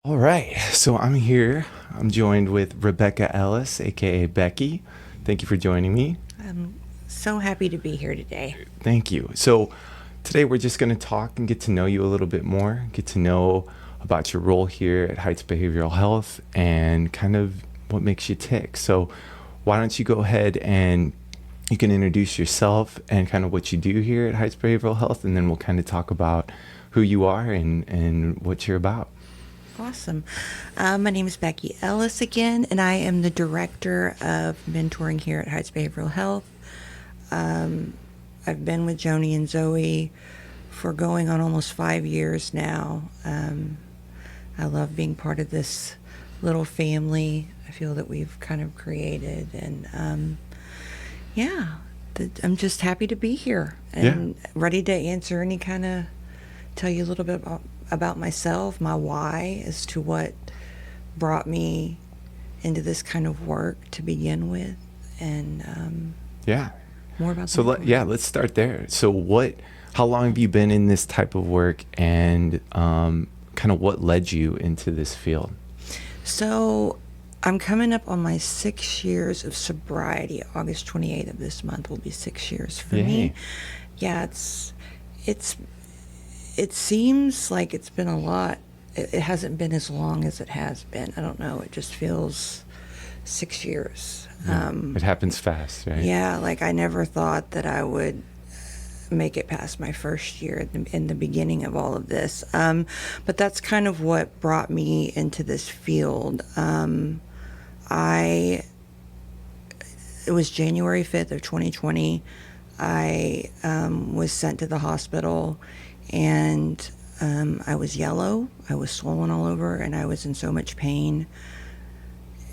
All right, so I'm here. I'm joined with Rebecca Ellis, aka Becky. Thank you for joining me. I'm so happy to be here today. Thank you. So, today we're just going to talk and get to know you a little bit more, get to know about your role here at Heights Behavioral Health and kind of what makes you tick. So, why don't you go ahead and you can introduce yourself and kind of what you do here at Heights Behavioral Health, and then we'll kind of talk about who you are and what you're about. Awesome. My name is Beckie Ellis again, and I am the director of mentoring here at Heights Behavioral Health. I've been with Joni and Zoe for going on almost 5 years now. I love being part of this little family I feel that we've kind of created, and yeah, I'm just happy to be here Yeah. and ready to answer any kind of, tell you a little bit about myself, my why as to what brought me into this kind of work to begin with, and Yeah. more about So the mentoring. let's start there. So how long have you been in this type of work, and kind of what led you into this field? So I'm coming up on my 6 years of sobriety. August 28th of this month will be 6 years for me. Yay. Yeah, it's it seems like it's been a lot. It hasn't been as long as it has been. I don't know. It just feels 6 years. Yeah. It happens fast, right? Yeah, like I never thought that I would make it past my first year in the beginning of all of this. But that's kind of what brought me into this field. I It was January 5th of 2020. I was sent to the hospital, and I was yellow. I was swollen all over, and I was in so much pain.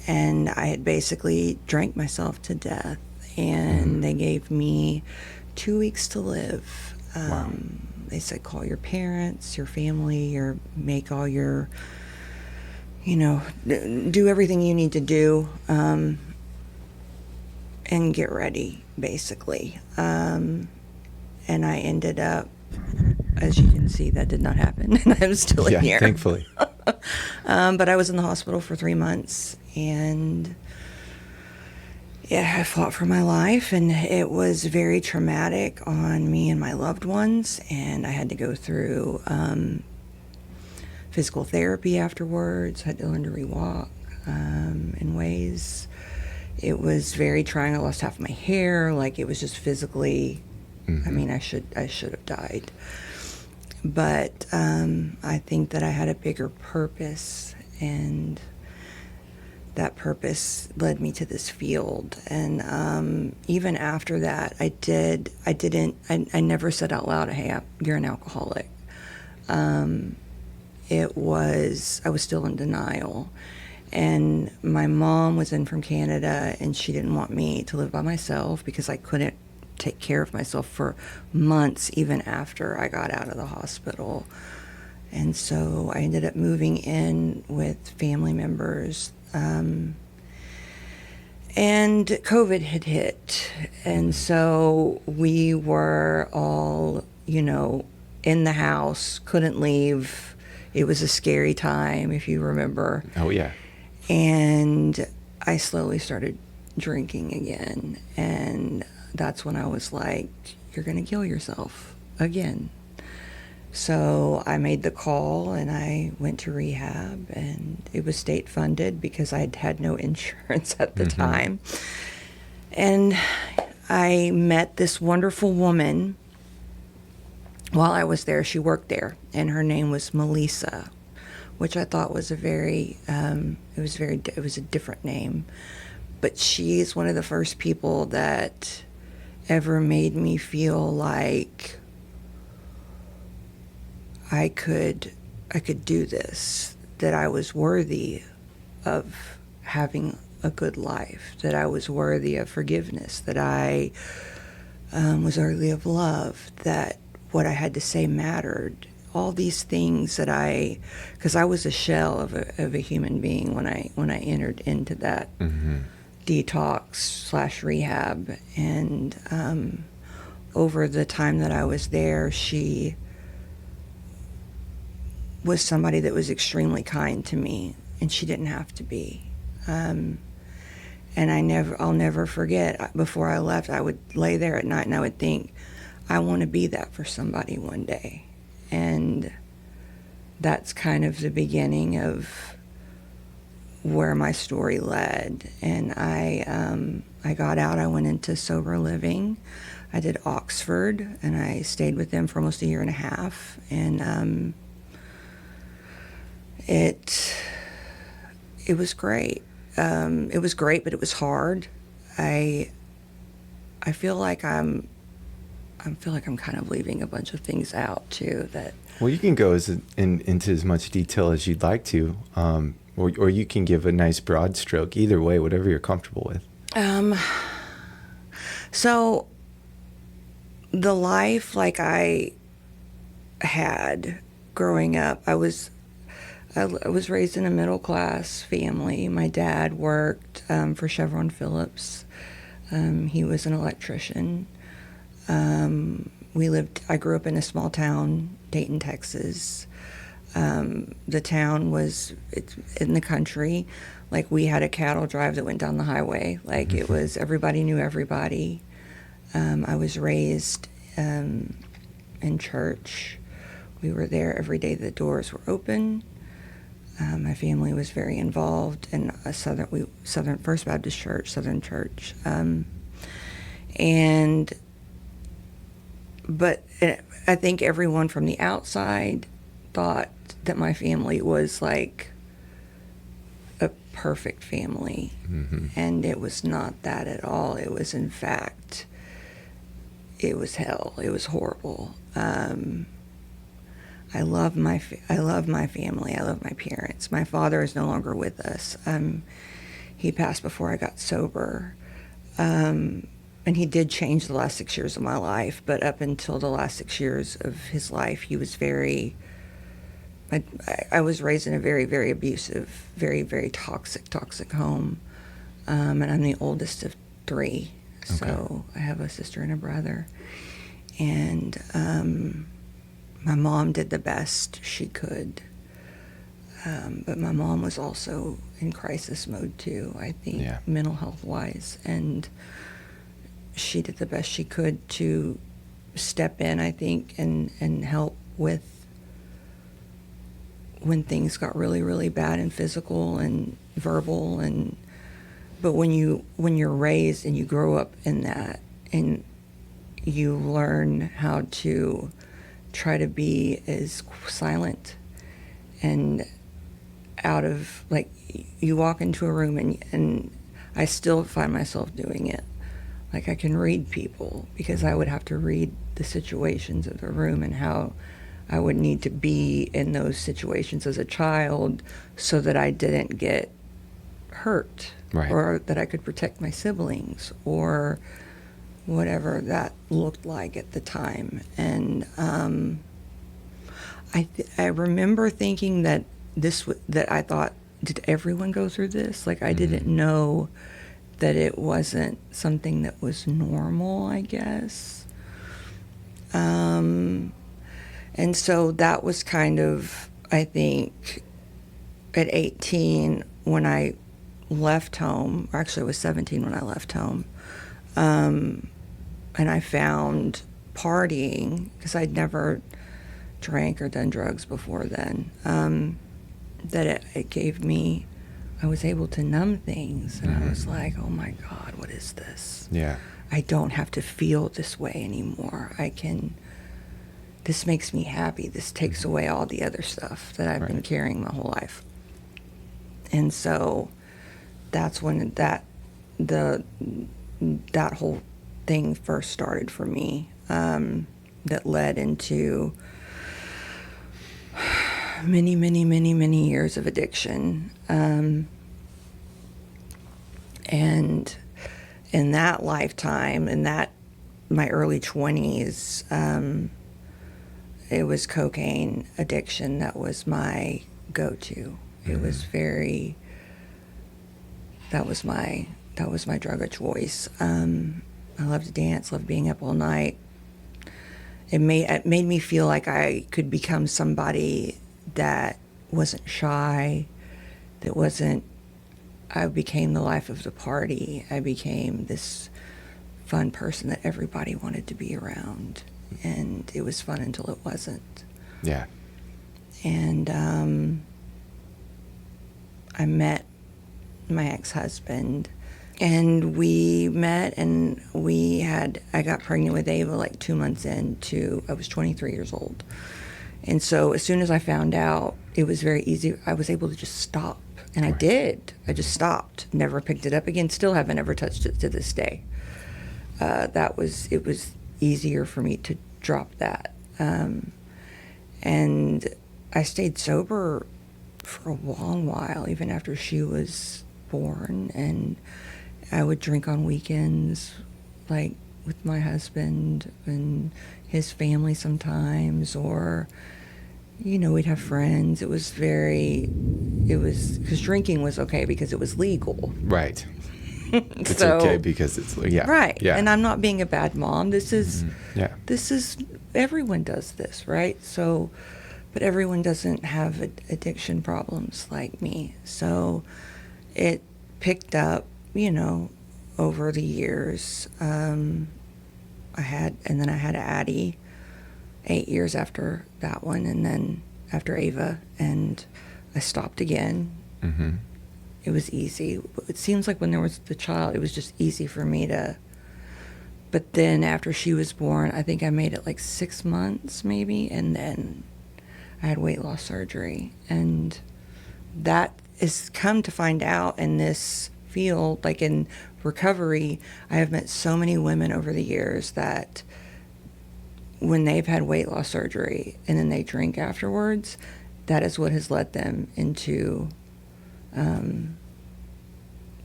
And I had basically drank myself to death. And they gave me 2 weeks to live. Wow. They said, call your parents, your family, or make all your, do everything you need to do, and get ready, basically. And I ended up, as you can see, that did not happen, and I'm still Yeah, in here. thankfully. But I was in the hospital for 3 months, and yeah, I fought for my life, and it was very traumatic on me and my loved ones, and I had to go through physical therapy afterwards. I had to learn to rewalk in ways. It was very trying. I lost half my hair. Like, it was just physically, I mean, I should have died. But I think that I had a bigger purpose, and that purpose led me to this field. And even after that, I never said out loud, hey, you're an alcoholic. I was still in denial. And my mom was in from Canada, and she didn't want me to live by myself because I couldn't take care of myself for months, even after I got out of the hospital. And so I ended up moving in with family members. And COVID had hit. And so we were all, in the house, couldn't leave. It was a scary time, if you remember. Oh, yeah. And I slowly started drinking again. And that's when I was like, you're going to kill yourself again. So I made the call, and I went to rehab, and it was state funded because I had no insurance at the time. And I met this wonderful woman while I was there. She worked there, and her name was Melissa, which I thought was it was a different name. But she is one of the first people that ever made me feel like I could do this, that I was worthy of having a good life, that I was worthy of forgiveness, that I was worthy of love, that what I had to say mattered. All these things that because I was a shell of a human being when I entered into that detox / rehab. And over the time that I was there, she was somebody that was extremely kind to me, and she didn't have to be. And I'll never forget, before I left, I would lay there at night and I would think, I want to be that for somebody one day. And that's kind of the beginning of where my story led. And I got out, I went into sober living. I did Oxford, and I stayed with them for almost a year and a half. And it was great. It was great, but it was hard. I feel like I'm kind of leaving a bunch of things out too. That Well, you can go into as much detail as you'd like to, or you can give a nice broad stroke. Either way, whatever you're comfortable with. So the life like I had growing up, I was raised in a middle class family. My dad worked for Chevron Phillips. He was an electrician. I grew up in a small town, Dayton, Texas. The town it's in the country. Like, we had a cattle drive that went down the highway. Like, it was, everybody knew everybody. I was raised in church. We were there every day the doors were open. My family was very involved in a Southern First Baptist Church, Southern Church. But I think everyone from the outside thought that my family was like a perfect family. Mm-hmm. And it was not that at all. It was, in fact, it was hell. It was horrible. I love my family. I love my parents. My father is no longer with us. He passed before I got sober. And he did change the last 6 years of my life, but up until the last 6 years of his life, he was I was raised in a very, very abusive, very, very toxic home. And I'm the oldest of three. Okay. So I have a sister and a brother. And my mom did the best she could. But my mom was also in crisis mode too, I think, Yeah. mental health wise. And she did the best she could to step in, I think, and help with when things got really, really bad and physical and verbal. But when you're raised and you grow up in that, and you learn how to try to be as silent and out of, like, you walk into a room and I still find myself doing it. Like, I can read people because I would have to read the situations of the room and how I would need to be in those situations as a child so that I didn't get hurt. Right. Or that I could protect my siblings or whatever that looked like at the time. And I remember thinking that that I thought, did everyone go through this? Like, I didn't know that it wasn't something that was normal, I guess. And so that was kind of, I think, at 18 when I left home, or actually I was 17 when I left home, and I found partying, because I'd never drank or done drugs before then, that it gave me, I was able to numb things, and I was like, oh my God, what is this? Yeah. I don't have to feel this way anymore. This makes me happy. This takes away all the other stuff that I've been carrying my whole life. And so that's when that whole thing first started for me, that led into many years of addiction. And in that lifetime, in my early 20s, it was cocaine addiction that was my go-to. It was that was my drug of choice. I loved to dance, loved being up all night. It made me feel like I could become somebody that wasn't shy, that wasn't, I became the life of the party. I became this fun person that everybody wanted to be around. And it was fun until it wasn't. Yeah. And I met my ex-husband, and we met, and I got pregnant with Ava like 2 months into, I was 23 years old. And so as soon as I found out, it was very easy. I was able to just stop. And I did. I just stopped. Never picked it up again. Still haven't ever touched it to this day. It was easier for me to drop that. And I stayed sober for a long while, even after she was born. And I would drink on weekends, like with my husband and his family sometimes, or, you know, we'd have friends. It was because drinking was okay because it was legal. Right. It's So, okay because it's, yeah. right. Yeah. And I'm not being a bad mom. This is, Yeah. everyone does this, right? So, but everyone doesn't have addiction problems like me. So it picked up, you know, over the years. And then I had Addie 8 years after that one, and then after Ava, and I stopped again. Mm-hmm. It was easy. It seems like when there was the child, it was just easy for me to. But then after she was born, I think I made it like 6 months maybe, and then I had weight loss surgery. And that is come to find out in this field, like in recovery, I have met so many women over the years that when they've had weight loss surgery and then they drink afterwards, that is what has led them into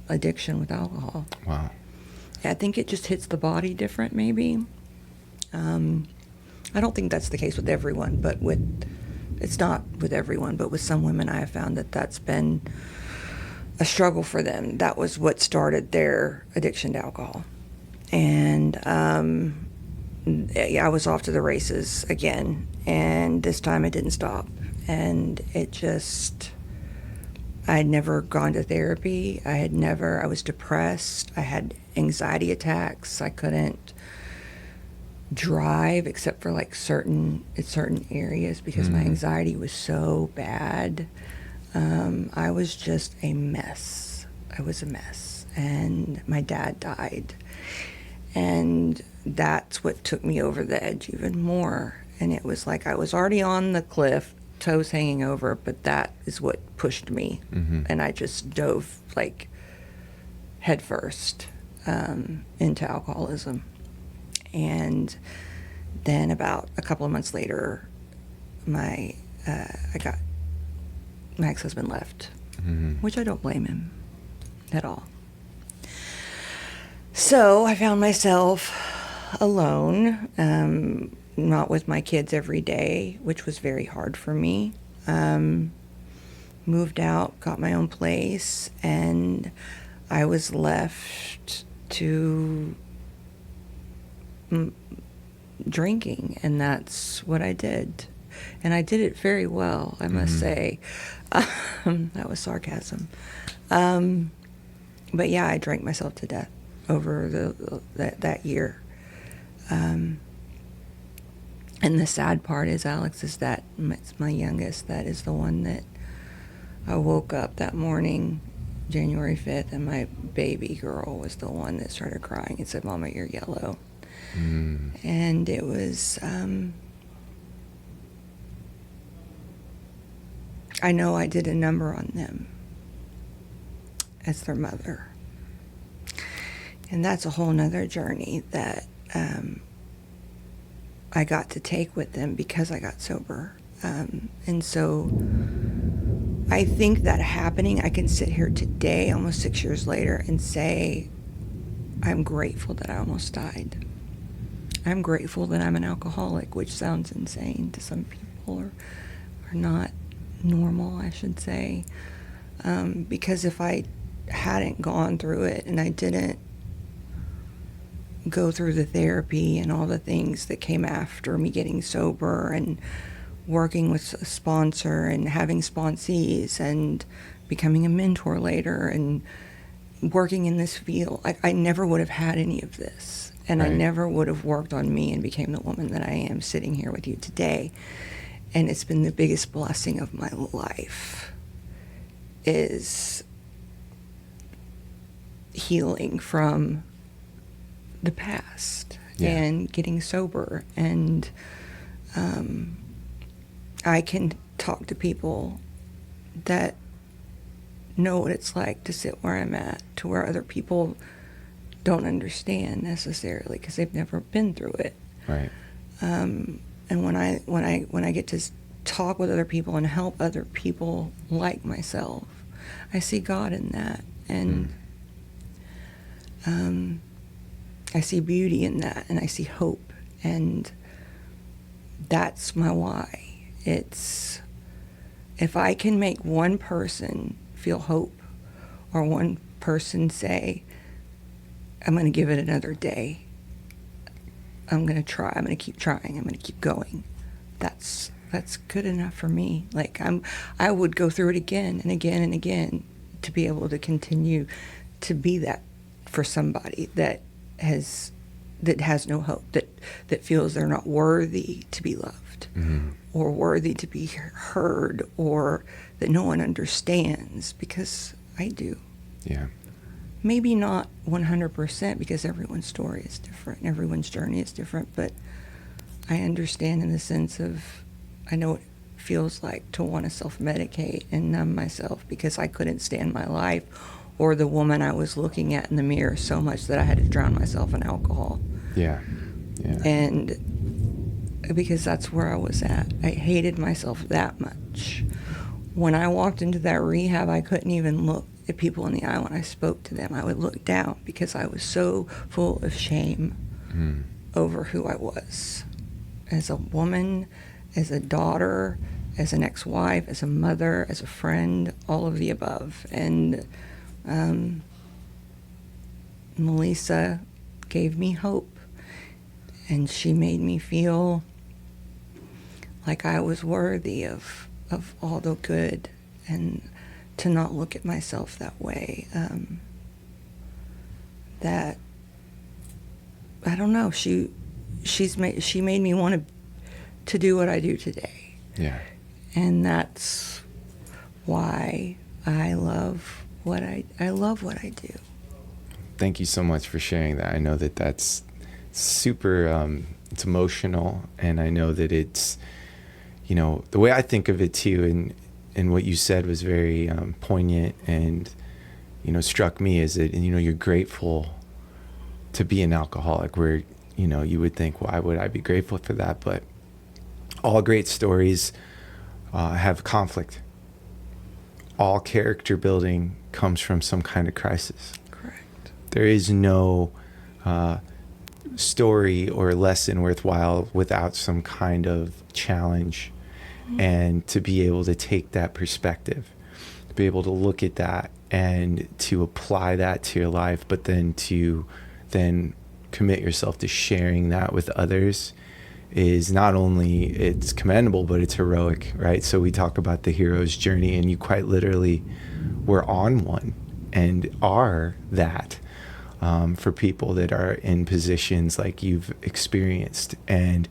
addiction with alcohol. Wow. I think it just hits the body different, maybe. I don't think that's the case with everyone, but it's not with everyone, but with some women I have found that that's been a struggle for them. That was what started their addiction to alcohol. And I was off to the races again, and this time it didn't stop. And I had never gone to therapy. I was depressed. I had anxiety attacks. I couldn't drive except for like certain areas because my anxiety was so bad. I was just a mess. I was a mess. And my dad died. And that's what took me over the edge even more. And it was like I was already on the cliff, toes hanging over, but that is what pushed me. Mm-hmm. And I just dove like head first into alcoholism. And then about a couple of months later, my ex-husband left, which I don't blame him at all. So I found myself alone, not with my kids every day, which was very hard for me. Moved out, got my own place, and I was left to drinking, and that's what I did. And I did it very well, I must say. That was sarcasm. But yeah, I drank myself to death over that year. And the sad part is, Alex, is that it's my youngest that is the one that I woke up that morning, January 5th, and my baby girl was the one that started crying and said, "Mama, you're yellow." And it was, I know I did a number on them as their mother. And that's a whole nother journey that I got to take with them because I got sober. And so I think that happening, I can sit here today, almost 6 years later, and say, I'm grateful that I almost died. I'm grateful that I'm an alcoholic, which sounds insane to some people, or not normal, I should say. Because if I hadn't gone through it and I didn't go through the therapy and all the things that came after me getting sober and working with a sponsor and having sponsees and becoming a mentor later and working in this field, I never would have had any of this. And I Right. never would have worked on me and became the woman that I am sitting here with you today. And it's been the biggest blessing of my life, is healing from the past. Yeah. And getting sober. And I can talk to people that know what it's like to sit where I'm at, to where other people don't understand necessarily because they've never been through it. Right. And when I get to talk with other people and help other people like myself, I see God in that, and I see beauty in that, and I see hope, and that's my why. It's, if I can make one person feel hope, or one person say, I'm going to give it another day, I'm going to try, I'm going to keep trying, I'm going to keep going, that's good enough for me. Like, I would go through it again and again and again to be able to continue to be that for somebody that has no hope, that feels they're not worthy to be loved, or worthy to be heard, or that no one understands, because I do. Yeah. Maybe not 100%, because everyone's story is different, everyone's journey is different, but I understand in the sense of, I know what it feels like to want to self-medicate and numb myself because I couldn't stand my life or the woman I was looking at in the mirror so much that I had to drown myself in alcohol. Yeah. Yeah. And because that's where I was at. I hated myself that much. When I walked into that rehab, I couldn't even look at people in the eye when I spoke to them. I would look down because I was so full of shame over who I was. As a woman, as a daughter, as an ex-wife, as a mother, as a friend, all of the above. And Melissa gave me hope, and she made me feel like I was worthy of all the good, and to not look at myself that way. That, I don't know, she made me want to do what I do today. Yeah. And that's why I love what I do. Thank you so much for sharing that. I know that that's super, it's emotional, and I know that it's, you know, the way I think of it too, and what you said was very poignant, and, you know, struck me is that, you know, you're grateful to be an alcoholic, where, you know, you would think, why would I be grateful for that? But all great stories have conflict. All character building comes from some kind of crisis. Correct. There is no story or lesson worthwhile without some kind of challenge. And to be able to take that perspective, to be able to look at that and to apply that to your life, but then to commit yourself to sharing that with others, is not only, it's commendable, but it's heroic, right? So we talk about the hero's journey, and you quite literally were on one and are that for people that are in positions like you've experienced. And,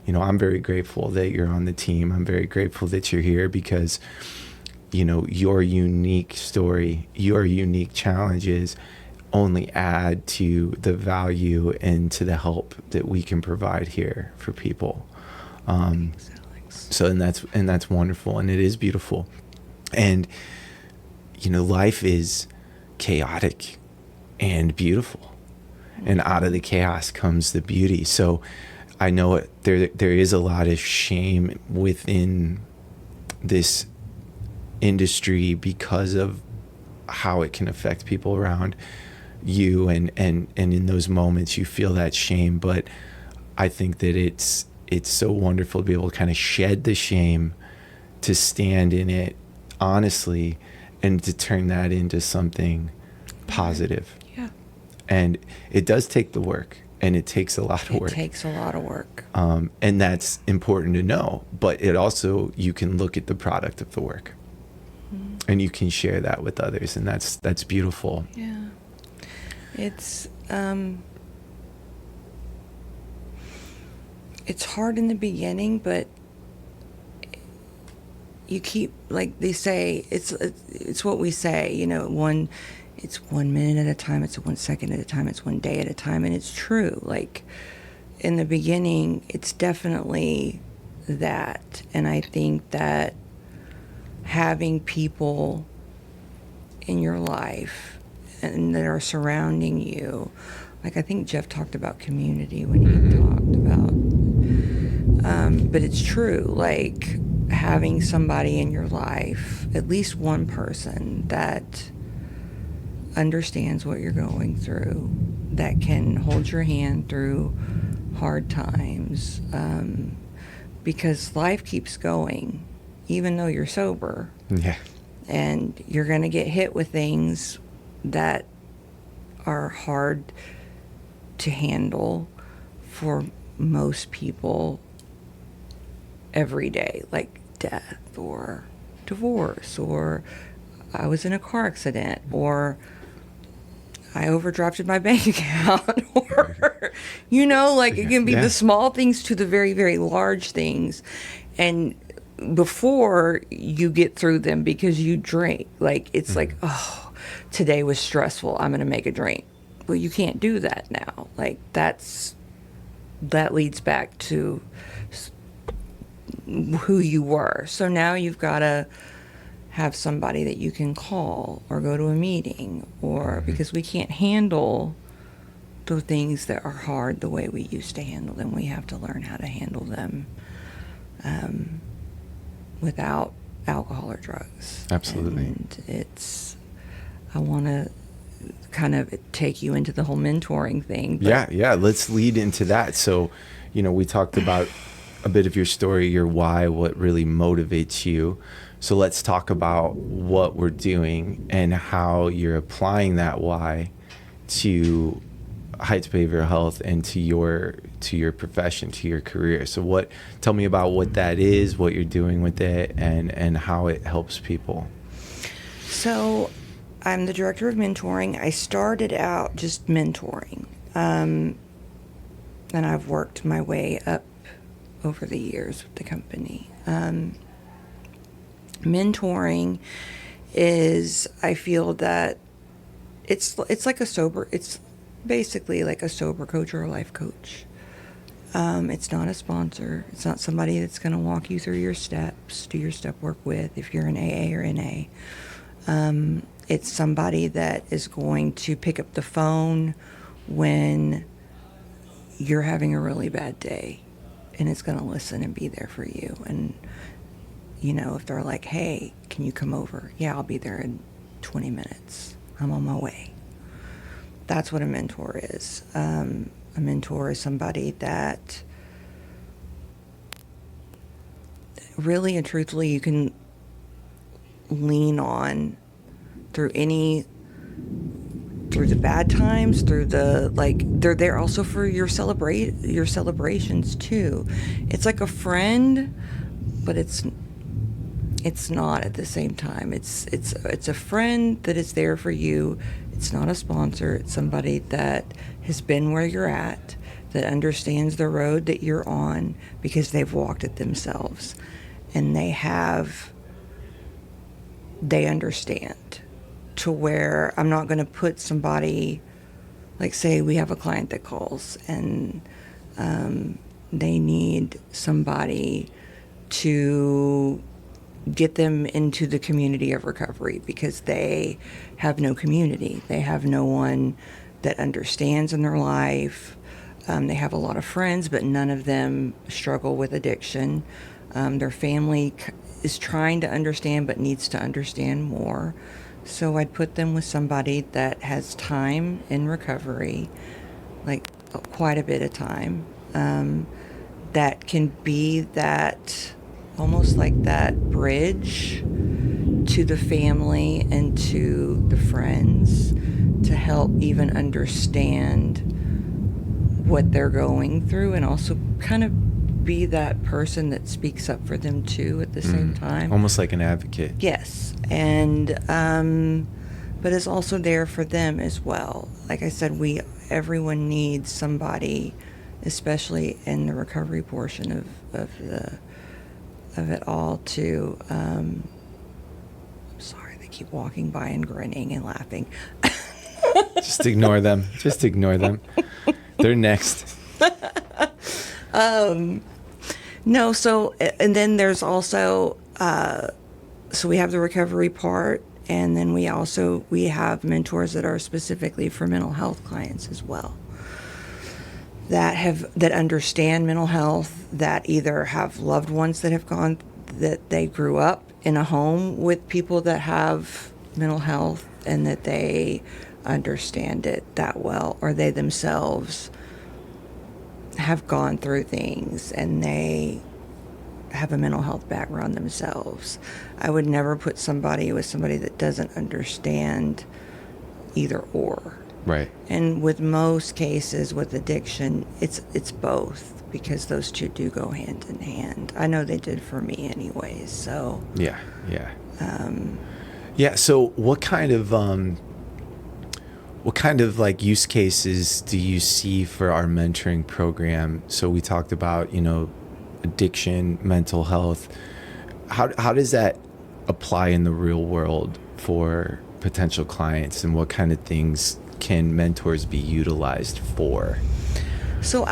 you know, I'm very grateful that you're on the team. I'm very grateful that you're here because, you know, your unique story, your unique challenges only add to the value and to the help that we can provide here for people. Thanks, Alex. So, and that's wonderful, and it is beautiful. And, you know, life is chaotic and beautiful, and out of the chaos comes the beauty. So I know there is a lot of shame within this industry because of how it can affect people around you, and in those moments you feel that shame. But I think that it's so wonderful to be able to kind of shed the shame, to stand in it honestly, and to turn that into something positive. Yeah. And it does take the work. and it takes a lot of work. It takes a lot of work. And that's important to know. But it also, you can look at the product of the work, and you can share that with others, and that's beautiful. Yeah. It's hard in the beginning, but you keep, like they say, it's what we say, it's 1 minute at a time, it's 1 second at a time, it's 1 day at a time, and it's true. Like, in the beginning, it's definitely that, and I think that having people in your life and that are surrounding you, like I think Jeff talked about community when he talked about, but it's true, like having somebody in your life, at least one person that understands what you're going through, that can hold your hand through hard times, because life keeps going, even though you're sober. Yeah. And you're going to get hit with things that are hard to handle for most people every day, like death or divorce, or I was in a car accident, or I overdrafted my bank account, or, like it can be the small things to the very, very large things. And before you get through them, because you drink, like it's like, oh, today was stressful, I'm going to make a drink. Well, you can't do that now. Like that leads back to who you were. So now you've got to have somebody that you can call or go to a meeting, or because we can't handle the things that are hard the way we used to handle them. We have to learn how to handle them without alcohol or drugs. Absolutely. And I want to kind of take you into the whole mentoring thing. Yeah. Let's lead into that. So, we talked about a bit of your story, your why, what really motivates you. So let's talk about what we're doing and how you're applying that why to Heights Behavioral Health and to your profession, to your career. So tell me about what that is, what you're doing with it, and how it helps people. So I'm the director of mentoring. I started out just mentoring, and I've worked my way up over the years with the company. Mentoring is, I feel that it's basically like a sober coach or a life coach. It's not a sponsor. It's not somebody that's going to walk you through your steps, do your step work with if you're in AA or NA. It's somebody that is going to pick up the phone when you're having a really bad day, and it's going to listen and be there for you. And if they're like, hey, can you come over? Yeah, I'll be there in 20 minutes. I'm on my way. That's what a mentor is. A mentor is somebody that really and truthfully you can lean on through the bad times, through they're there also for your celebrations too. It's like a friend, but it's not at the same time. It's a friend that is there for you. It's not a sponsor. It's somebody that has been where you're at, that understands the road that you're on because they've walked it themselves, and they understand to where I'm not going to put somebody, like say we have a client that calls and they need somebody to get them into the community of recovery because they have no community. They have no one that understands in their life. They have a lot of friends, but none of them struggle with addiction. Their family is trying to understand, but needs to understand more. So I'd put them with somebody that has time in recovery, like quite a bit of time, that can be that, almost like that bridge to the family and to the friends to help even understand what they're going through, and also kind of be that person that speaks up for them too at the same time. Almost like an advocate. Yes, and but it's also there for them as well. Like I said, everyone needs somebody, especially in the recovery portion of it all. To I'm sorry, they keep walking by and grinning and laughing. Just ignore them. Just ignore them. They're next. No, so, and then there's also, so we have the recovery part, and then we have mentors that are specifically for mental health clients as well, that understand mental health, that either have loved ones that they grew up in a home with people that have mental health, and that they understand it that well, or they themselves have gone through things and they have a mental health background themselves. I would never put somebody with somebody that doesn't understand either or. Right. And with most cases with addiction, it's both, because those two do go hand in hand. I know they did for me anyways, so. Yeah. Yeah, so what kind of like use cases do you see for our mentoring program? So we talked about, addiction, mental health. How does that apply in the real world for potential clients, and what kind of things can mentors be utilized for? So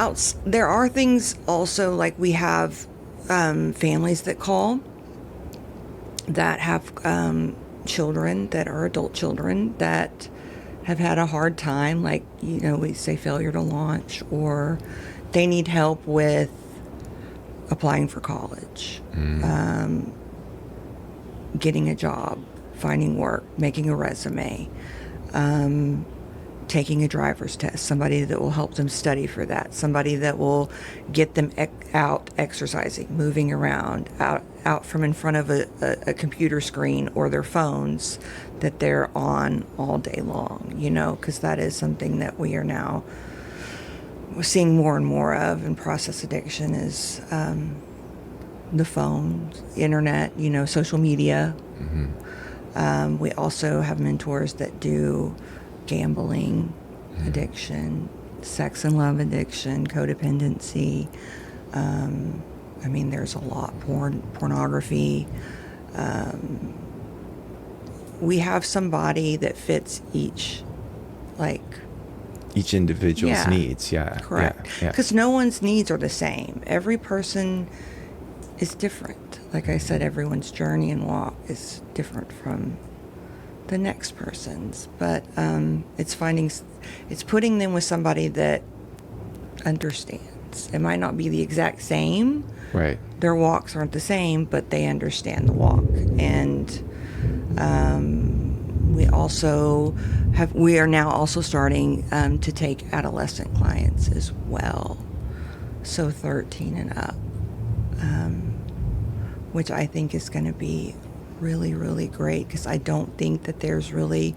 there are things also, like we have families that call that have children that are adult children that have had a hard time, like, we say failure to launch, or they need help with applying for college, getting a job, finding work, making a resume, taking a driver's test, somebody that will help them study for that, somebody that will get them out exercising, moving around, out from in front of a computer screen or their phones that they're on all day long, because that is something that we are now seeing more and more of in process addiction, is the phone, internet, social media. We also have mentors that do gambling addiction, sex and love addiction, codependency. There's a lot. Pornography. We have somebody that fits each individual's needs. Yeah. Correct. Because no one's needs are the same. Every person is different. Like I said, everyone's journey and walk is different from the next person's. But it's putting them with somebody that understands. It might not be the exact same. Right. Their walks aren't the same, but they understand the walk. And we are now also starting to take adolescent clients as well. So 13 and up, which I think is going to be really, really great, because I don't think that there's really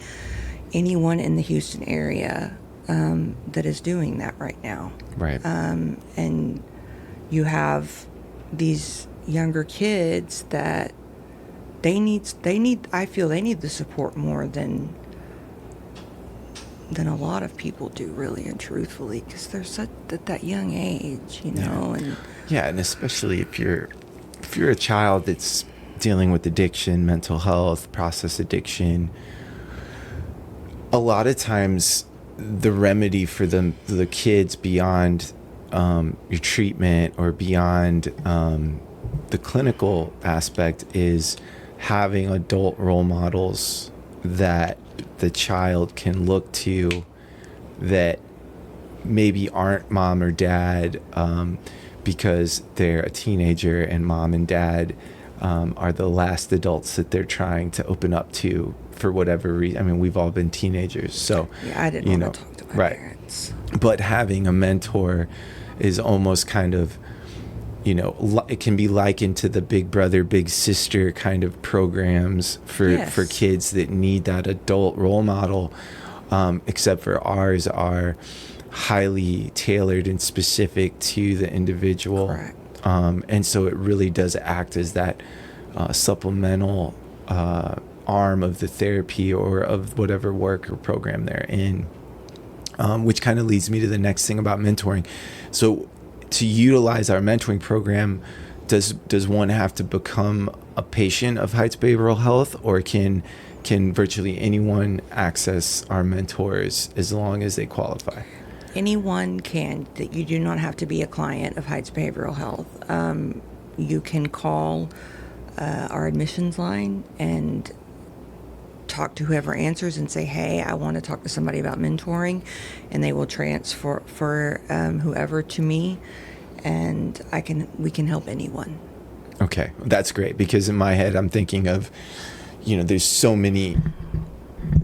anyone in the Houston area that is doing that right now. Right. And you have these younger kids that I feel they need the support more than a lot of people do, really and truthfully, because they're such at that young age, and especially if you're a child that's dealing with addiction, mental health, process addiction, a lot of times the remedy for the kids beyond your treatment or beyond the clinical aspect is having adult role models that the child can look to, that maybe aren't mom or dad, because they're a teenager and mom and dad are the last adults that they're trying to open up to for whatever reason. We've all been teenagers, so I didn't want to talk to my parents. But having a mentor is almost kind of, it can be likened to the big brother, big sister kind of programs for kids that need that adult role model, except for ours are highly tailored and specific to the individual. Correct. And so it really does act as that supplemental arm of the therapy or of whatever work or program they're in, which kind of leads me to the next thing about mentoring. So to utilize our mentoring program, does one have to become a patient of Heights Behavioral Health, or can virtually anyone access our mentors as long as they qualify? Anyone can. That you do not have to be a client of Heights Behavioral Health. You can call our admissions line and talk to whoever answers and say, hey, I want to talk to somebody about mentoring, and they will transfer whoever to me, and we can help anyone. Okay, that's great, because in my head I'm thinking of, there's so many.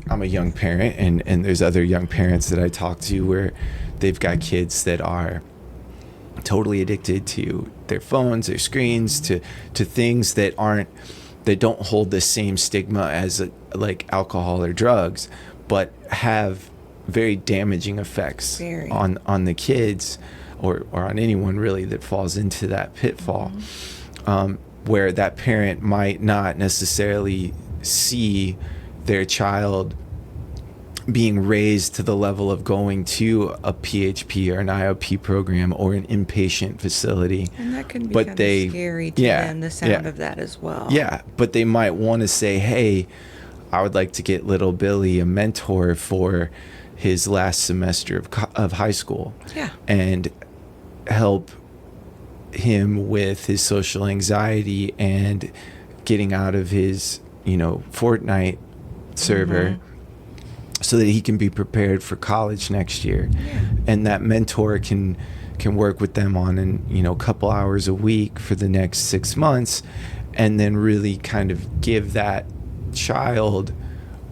I'm a young parent, and there's other young parents that I talk to where they've got kids that are totally addicted to their phones, their screens, to things that don't hold the same stigma as like alcohol or drugs, but have very damaging effects on the kids or on anyone really that falls into that pitfall. Where that parent might not necessarily see their child being raised to the level of going to a PHP or an IOP program or an inpatient facility. And that can be kind of scary to them, the sound of that as well. Yeah, but they might want to say, hey, I would like to get little Billy a mentor for his last semester of high school. Yeah. And help him with his social anxiety and getting out of his, Fortnite server, so that he can be prepared for college next year. Yeah. And that mentor can work with them on a couple hours a week for the next 6 months, and then really kind of give that child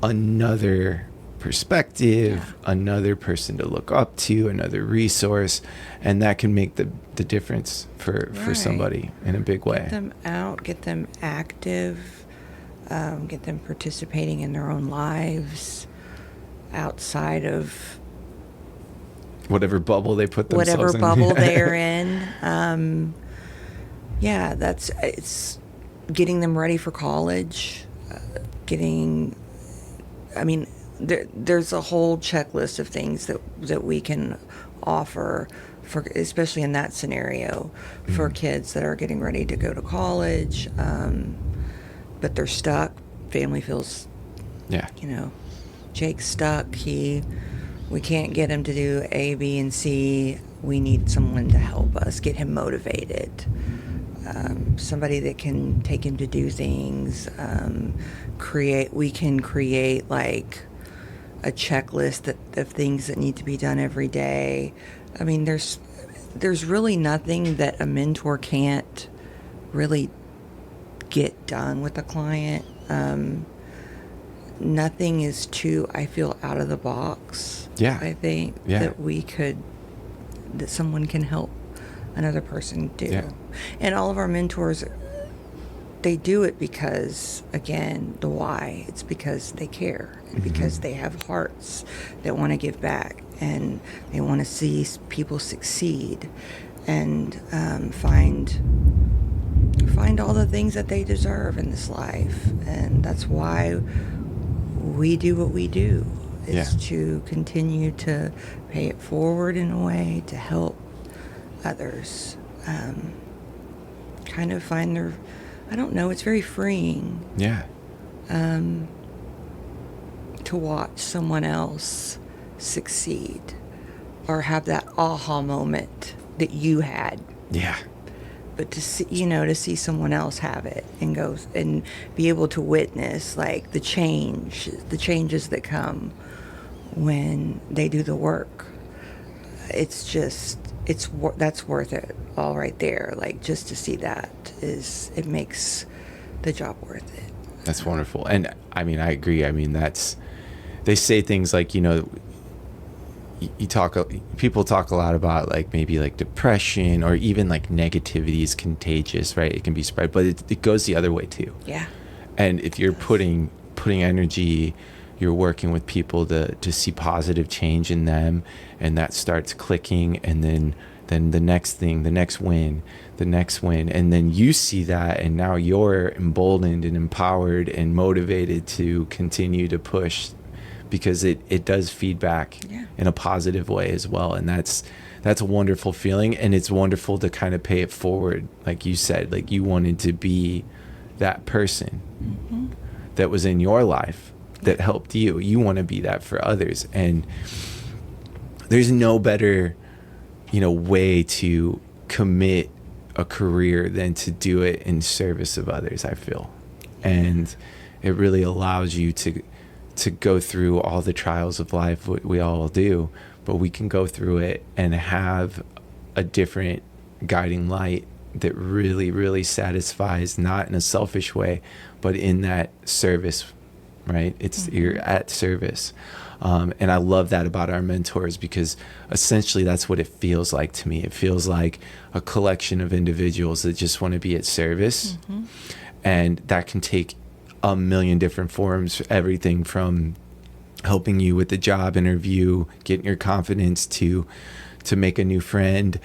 another perspective, another person to look up to, another resource, and that can make the difference for somebody in a big way. Get them out, get them active, get them participating in their own lives outside of whatever bubble they put themselves whatever in. bubble they're in. It's getting them ready for college, there's a whole checklist of things that we can offer for, especially in that scenario, for kids that are getting ready to go to college, but they're stuck. Family feels, Jake's stuck. We can't get him to do A, B, and C. We need someone to help us get him motivated. Somebody that can take him to do things. We can create like a checklist of things that need to be done every day. There's really nothing that a mentor can't really get done with a client. Nothing is too, I feel, out of the box. Yeah. I think that that someone can help another person do. Yeah. And all of our mentors, they do it because, again, the why. It's because they care, and because they have hearts that want to give back, and they want to see people succeed, and find all the things that they deserve in this life. And that's why we do what we do, is to continue to pay it forward in a way to help others kind of find their, I don't know, it's very freeing. Yeah. To watch someone else succeed or have that aha moment that you had. Yeah. But to see someone else have it and go and be able to witness like the changes that come when they do the work. That's worth it all right there. Like, just to see that it makes the job worth it. That's wonderful. And I agree. They say things like, people talk a lot about like maybe like depression, or even like negativity is contagious, right? It can be spread, but it goes the other way too. Yeah. And if you're putting energy, you're working with people to see positive change in them, and that starts clicking, and then the next thing, the next win, and then you see that, and now you're emboldened and empowered and motivated to continue to push, because it does feedback in a positive way as well. And that's a wonderful feeling, and it's wonderful to kind of pay it forward. Like you said, like you wanted to be that person that was in your life that helped you. You want to be that for others. And there's no better, way to commit a career than to do it in service of others, I feel. And it really allows you to go through all the trials of life, what we all do, but we can go through it and have a different guiding light that really, really satisfies, not in a selfish way, but in that service, right? It's you're at service. And I love that about our mentors, because essentially that's what it feels like to me. It feels like a collection of individuals that just want to be at service. And that can take a million different forms, everything from helping you with the job interview, getting your confidence to make a new friend,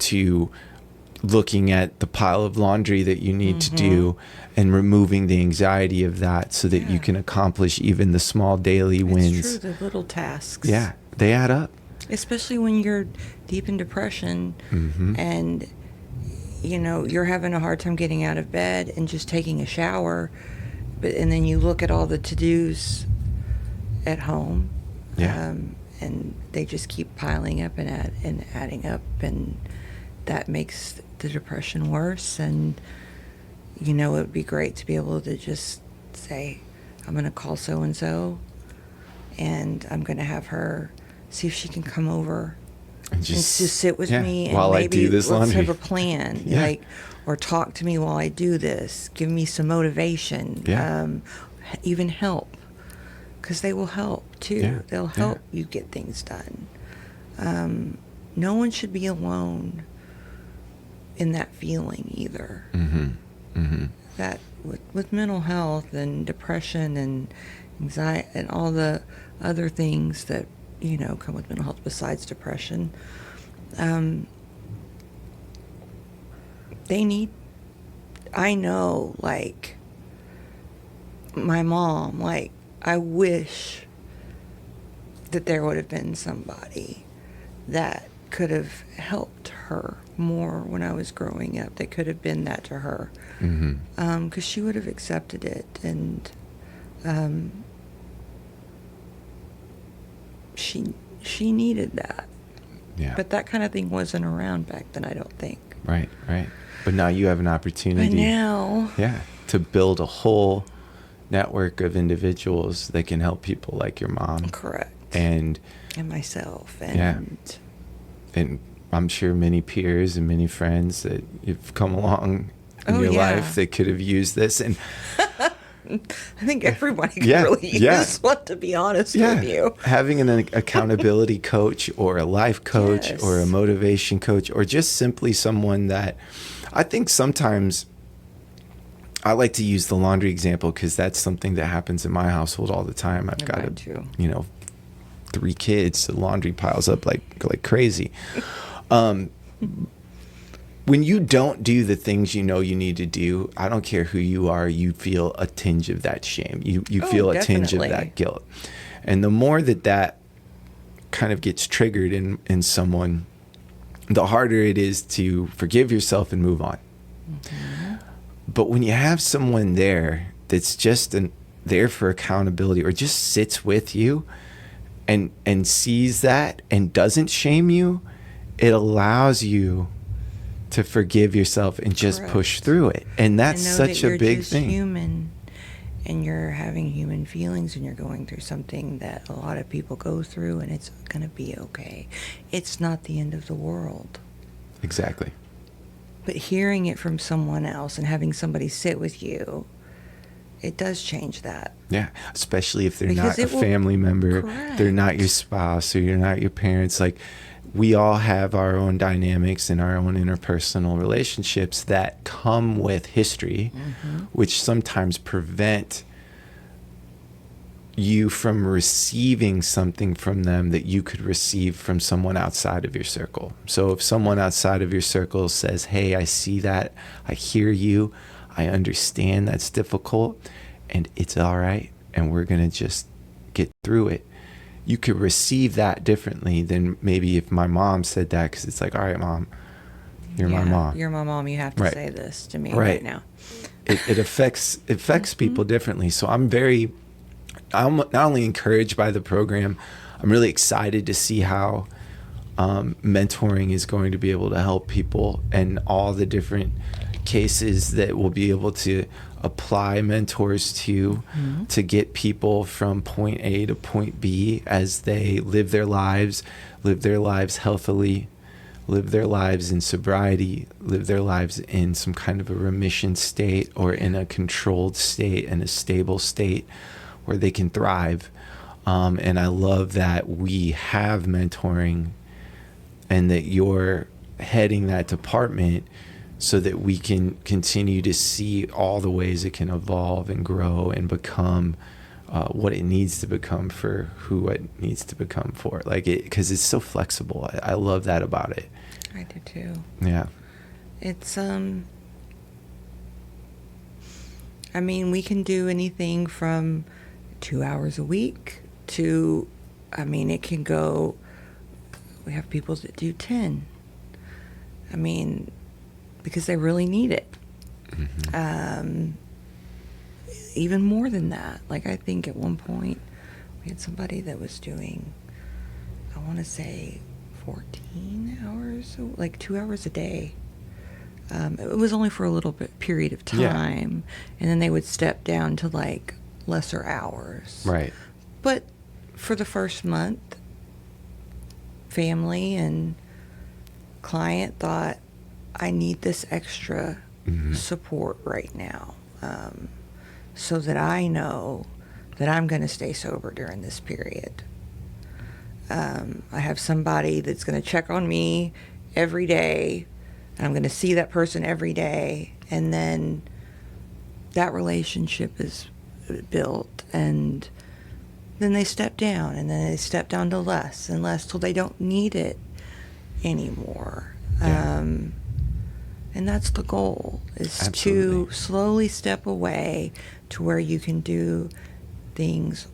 to looking at the pile of laundry that you need to do and removing the anxiety of that so that you can accomplish even the small daily wins. It's true, the little tasks. Yeah, they add up. Especially when you're deep in depression and, you're having a hard time getting out of bed and just taking a shower. And then you look at all the to-dos at home. And they just keep piling up and adding up. And that makes the depression worse. And, it would be great to be able to just say, I'm going to call so-and-so, and I'm going to have her see if she can come over and just sit with me. And while maybe I do this laundry. Let's have a plan. Or talk to me while I do this. Give me some motivation. Even help. Because they will help, too. They'll help you get things done. No one should be alone in that feeling either. That with mental health and depression and anxiety and all the other things that come with mental health besides depression, I know, like my mom, like I wish that there would have been somebody that could have helped her more when I was growing up. That could have been that to her, because she would have accepted it, and she needed that. But that kind of thing wasn't around back then, I don't think. Right. But now you have an opportunity. But now, to build a whole network of individuals that can help people like your mom. Correct. And myself. And and I'm sure many peers and many friends that you've come along in your life that could have used this. And I think everybody could really use this one, to be honest with you. Having an accountability coach or a life coach or a motivation coach, or just simply someone that I think sometimes I like to use the laundry example because that's something that happens in my household all the time. I've got 3 kids. The laundry piles up like crazy. When you don't do the things you need to do, I don't care who you are, you feel a tinge of that shame. You feel a tinge of that guilt. And the more that kind of gets triggered in someone, the harder it is to forgive yourself and move on. But when you have someone there that's just there for accountability, or just sits with you and sees that and doesn't shame you, it allows you to forgive yourself and just push through it. And that's such a big thing. You're human, and you're having human feelings, and you're going through something that a lot of people go through, and it's going to be okay. It's not the end of the world. Exactly. But hearing it from someone else and having somebody sit with you, it does change that. Yeah, especially if they're not a family member, they're not your spouse, or you're not your parents. Like, we all have our own dynamics and our own interpersonal relationships that come with history, which sometimes prevent you from receiving something from them that you could receive from someone outside of your circle. So if someone outside of your circle says, hey, I see that, I hear you, I understand that's difficult, and it's all right, and we're going to just get through it, you could receive that differently than maybe if my mom said that, because it's like, all right, mom, you're my mom. You're my mom. You have to Right. say this to me right now. It affects people differently. So I'm not only encouraged by the program, I'm really excited to see how mentoring is going to be able to help people, and all the different cases that we'll be able to apply mentors to get people from point A to point B as they live their lives healthily, live their lives in sobriety, live their lives in some kind of a remission state, or in a controlled state and a stable state where they can thrive. And I love that we have mentoring, and that you're heading that department, so that we can continue to see all the ways it can evolve and grow and become what it needs to become for who it needs to become for. Like it, because it's so flexible. I love that about it. I do too. Yeah. It's I mean, we can do anything from 2 hours a week to, I mean, it can go, we have people that do 10. I mean, because they really need it. Even more than that. Like, I think at one point we had somebody that was doing, I want to say 14 hours, like 2 hours a day. It was only for a little bit period of time, and then they would step down to like lesser hours. Right. But for the first month, family and client thought, I need this extra support right now, so that I know that I'm going to stay sober during this period. I have somebody that's going to check on me every day, and I'm going to see that person every day, and then that relationship is built, and then they step down, and then they step down to less and less till they don't need it anymore. Yeah. And that's the goal, is Absolutely. to slowly step away to where you can do things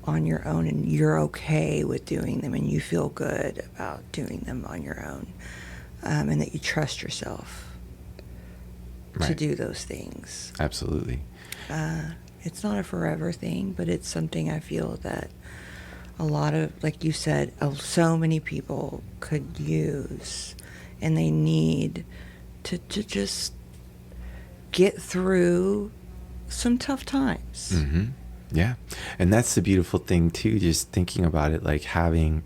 on your own, and you're okay with doing them, and you feel good about doing them on your own, and that you trust yourself to do those things. Absolutely. It's not a forever thing, but it's something I feel that a lot of, like you said, so many people could use, and they need to just get through some tough times. Yeah. And that's the beautiful thing too, just thinking about it, like having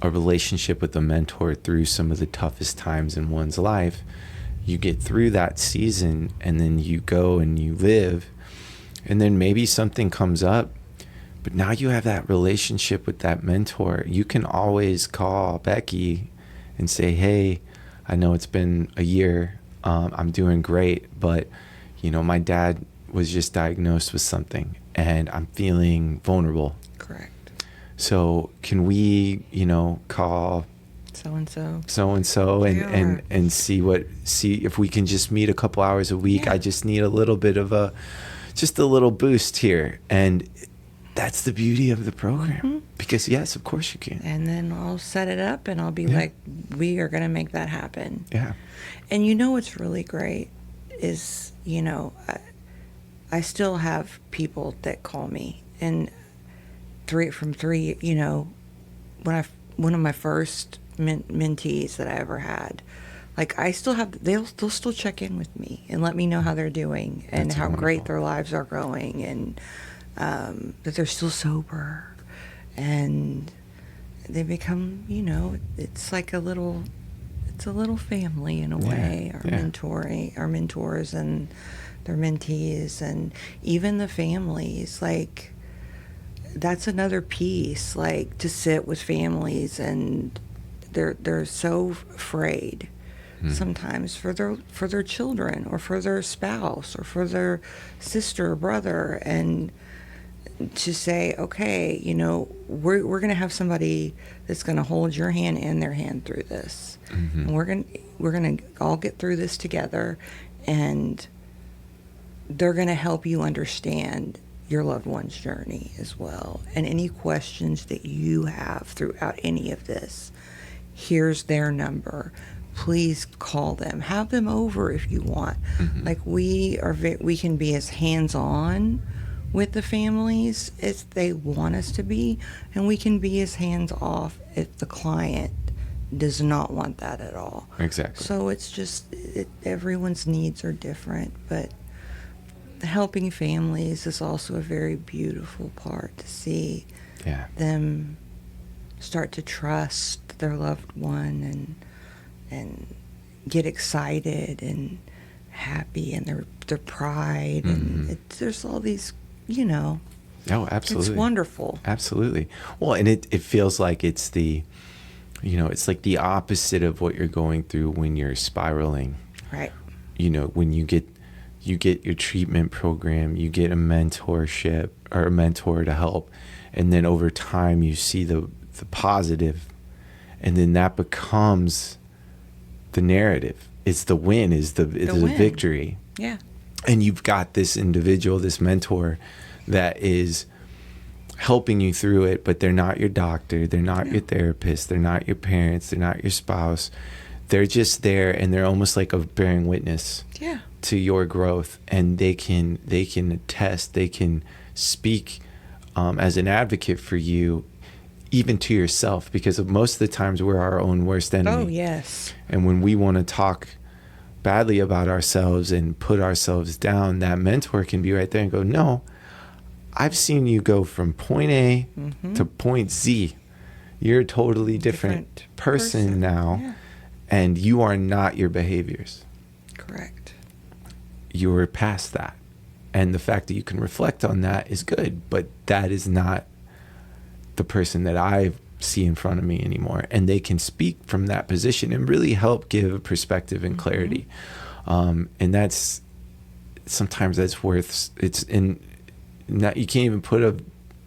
a relationship with a mentor through some of the toughest times in one's life. You get through that season, and then you go and you live, and then maybe something comes up, but now you have that relationship with that mentor. You can always call Beckie and say, hey, I know it's been a year. I'm doing great, but my dad was just diagnosed with something, and I'm feeling vulnerable. Correct. So can we, call so-and-so and see if we can just meet a couple hours a week. Yeah. I just need a little bit of just a little boost here. And that's the beauty of the program, because yes, of course you can. And then I'll set it up, and I'll be like, we are going to make that happen. Yeah. And what's really great is, I still have people that call me, and one of my first mentees that I ever had, like, I still have, they'll still check in with me and let me know how they're doing, and That's how wonderful. great their lives are going, and that they're still sober, and they become, it's like a little family in a way. Our mentors and their mentees, and even the families, like, that's another piece, like, to sit with families, and they're so afraid sometimes for their children, or for their spouse, or for their sister or brother, and to say, okay, we're going to have somebody that's going to hold your hand and their hand through this. Mm-hmm. And we're going to all get through this together, and they're going to help you understand your loved one's journey as well. And any questions that you have throughout any of this, here's their number. Please call them. Have them over if you want. Mm-hmm. Like, we can be as hands-on with the families as they want us to be, and we can be as hands-off if the client does not want that at all. Exactly. So it's just, everyone's needs are different, but helping families is also a very beautiful part, to see them start to trust their loved one and get excited and happy, and their pride, Mm-hmm. and there's all these, Oh, absolutely. it's wonderful. Absolutely. Well, and it feels like it's the, it's like the opposite of what you're going through when you're spiraling. Right. When you get your treatment program, you get a mentorship or a mentor to help, and then over time you see the positive, and then that becomes the narrative. It's the win, it's the win. victory. Yeah. And you've got this individual, this mentor that is helping you through it, but they're not your doctor, they're not your therapist, they're not your parents, they're not your spouse. They're just there, and they're almost like a bearing witness to your growth, and they can attest, they can speak as an advocate for you, even to yourself, because most of the times we're our own worst enemy. Oh, yes. And when we want to talk badly about ourselves and put ourselves down, that mentor can be right there and go, no, I've seen you go from point A to point Z. You're a totally different person now. Yeah. And you are not your behaviors. Correct. You're past that. And the fact that you can reflect on that is good, but that is not the person that I see in front of me anymore. And they can speak from that position and really help give a perspective and clarity. And sometimes that's worth, you can't even put a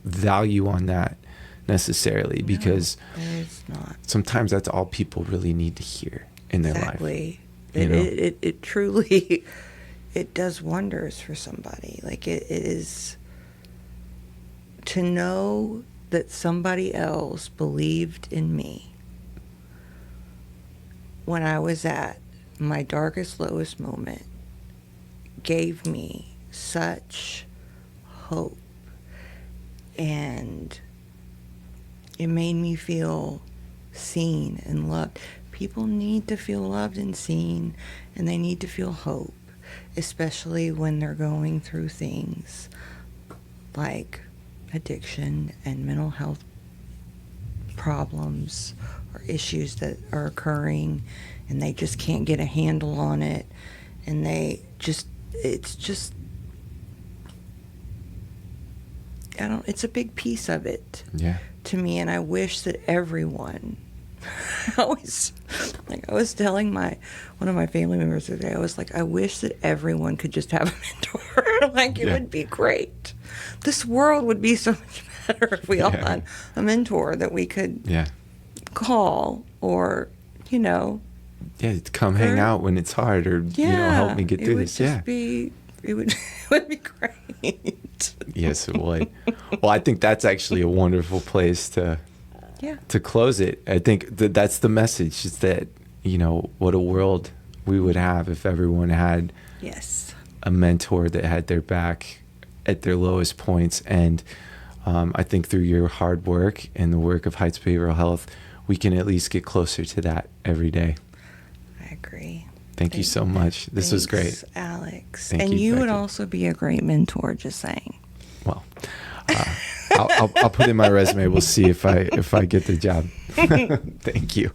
value on that necessarily, because it's not. Sometimes that's all people really need to hear in their life. Exactly. It truly, it does wonders for somebody. Like, it is to know that somebody else believed in me when I was at my darkest, lowest moment, gave me such hope, and it made me feel seen and loved. People need to feel loved and seen, and they need to feel hope, especially when they're going through things like addiction and mental health problems or issues that are occurring, and they just can't get a handle on it, and it's a big piece of it to me. And I wish that everyone, I was telling one of my family members today, I was like, I wish that everyone could just have a mentor. Like, it would be great. This world would be so much better if we all had a mentor that we could call, or, come hang out when it's hard, or help me get through this. It would be great. Yes, it would. Well, I think that's actually a wonderful place to close it. I think that's the message, is that, what a world we would have if everyone had a mentor that had their back at their lowest points. And I think through your hard work and the work of Heights Behavioral Health, we can at least get closer to that every day. I agree. Thank you so much. This was great. Alex. Thank and you, you would Beckie. also be a great mentor, just saying. Well, I'll put in my resume. We'll see if I get the job. Thank you.